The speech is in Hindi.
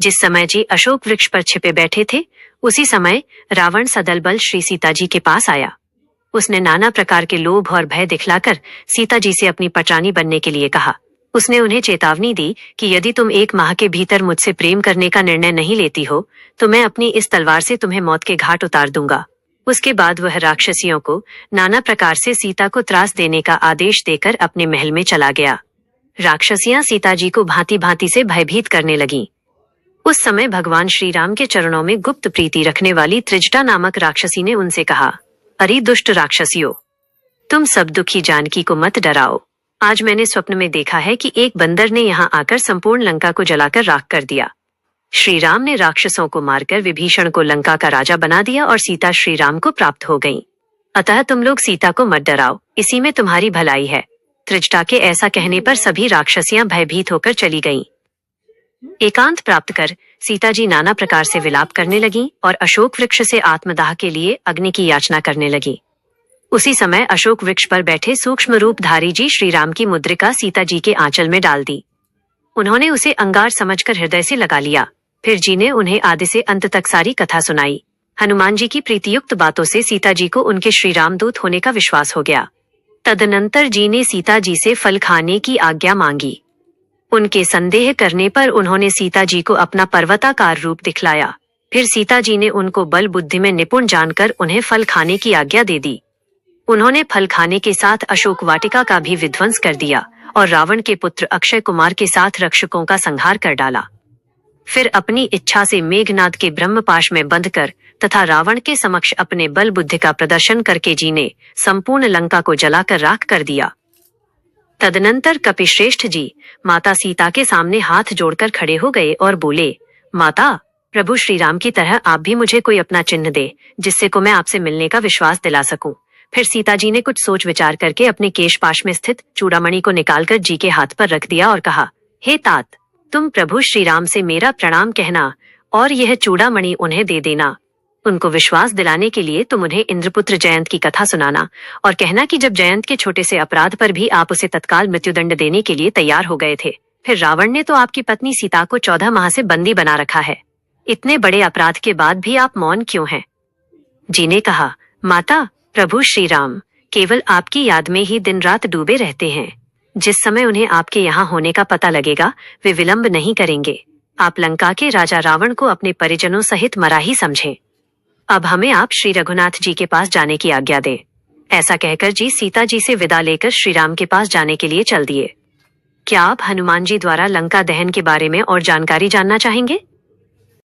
जिस समय जी अशोक वृक्ष पर छिपे बैठे थे, उसी समय रावण सदल बल श्री सीता जी के पास आया। उसने नाना प्रकार के लोभ और भय दिखलाकर सीता जी से अपनी पटरानी बनने के लिए कहा। उसने उन्हें चेतावनी दी कि यदि तुम 1 माह के भीतर मुझसे प्रेम करने का निर्णय नहीं लेती हो, तो मैं अपनी इस तलवार से तुम्हें मौत के घाट उतार दूंगा। उसके बाद वह राक्षसियों को नाना प्रकार से सीता को त्रास देने का आदेश देकर अपने महल में चला गया। राक्षसियां सीता जी को भांति भांति से भयभीत करने लगीं। उस समय भगवान श्री राम के चरणों में गुप्त प्रीति रखने वाली त्रिजटा नामक राक्षसी ने उनसे कहा, अरे दुष्ट राक्षसियों, तुम सब दुखी जानकी को मत डराओ। आज मैंने स्वप्न में देखा है कि एक बंदर ने यहाँ आकर संपूर्ण लंका को जलाकर राख कर दिया। श्री राम ने राक्षसों को मारकर विभीषण को लंका का राजा बना दिया और सीता श्री राम को प्राप्त हो गईं। अतः तुम लोग सीता को मत डराओ, इसी में तुम्हारी भलाई है। त्रिजटा के ऐसा कहने पर सभी राक्षसियां भयभीत होकर चली गईं। एकांत प्राप्त कर सीता जी नाना प्रकार से विलाप करने लगीं और अशोक वृक्ष से आत्मदाह के लिए अग्नि की याचना करने लगी। उसी समय अशोक वृक्ष पर बैठे सूक्ष्म रूपधारी जी श्री राम की मुद्रिका सीता जी के आंचल में डाल दी। उन्होंने उसे अंगार समझकर हृदय से लगा लिया। फिर जी ने उन्हें आदि से अंत तक सारी कथा सुनाई। हनुमान जी की प्रीतियुक्त बातों से सीता जी को उनके श्री राम दूत होने का विश्वास हो गया। तदनंतर जी ने सीता जी से फल खाने की आज्ञा मांगी। उनके संदेह करने पर उन्होंने सीता जी को अपना पर्वताकार रूप दिखलाया। फिर सीता जी ने उनको बल बुद्धि में निपुण जानकर उन्हें फल खाने की आज्ञा दे दी। उन्होंने फल खाने के साथ अशोक वाटिका का भी विध्वंस कर दिया और रावण के पुत्र अक्षय कुमार के साथ रक्षकों का संहार कर डाला। फिर अपनी इच्छा से मेघनाद के ब्रह्मपाश में बंधकर तथा रावण के समक्ष अपने बल बुद्धि का प्रदर्शन करके जी ने संपूर्ण लंका को जलाकर राख कर दिया। तदनंतर कपिश्रेष्ठ जी माता सीता के सामने हाथ जोड़कर खड़े हो गए और बोले, माता, प्रभु श्री राम की तरह आप भी मुझे कोई अपना चिन्ह दे, जिससे को मैं आपसे मिलने का विश्वास दिला सकूं। फिर सीता जी ने कुछ सोच विचार करके अपने केशपाश में स्थित चूड़ामणि को निकालकर जी के हाथ पर रख दिया और कहा, हे तात, तुम प्रभु श्री राम से मेरा प्रणाम कहना और यह चूड़ामणि उन्हें दे देना। उनको विश्वास दिलाने के लिए तुम उन्हें इंद्रपुत्र जयंत की कथा सुनाना और कहना कि जब जयंत के छोटे से अपराध पर भी आप उसे तत्काल मृत्युदंड देने के लिए तैयार हो गए थे, फिर रावण ने तो आपकी पत्नी सीता को 14 माह से बंदी बना रखा है। इतने बड़े अपराध के बाद भी आप मौन क्यों हैं? जी ने कहा, माता, प्रभु श्री राम केवल आपकी याद में ही दिन रात डूबे रहते हैं। जिस समय उन्हें आपके यहाँ होने का पता लगेगा, वे विलंब नहीं करेंगे। आप लंका के राजा रावण को अपने परिजनों सहित मरा ही समझें। अब हमें आप श्री रघुनाथ जी के पास जाने की आज्ञा दें। ऐसा कहकर जी सीता जी से विदा लेकर श्री राम के पास जाने के लिए चल दिए। क्या आप हनुमान जी द्वारा लंका दहन के बारे में और जानकारी जानना चाहेंगे?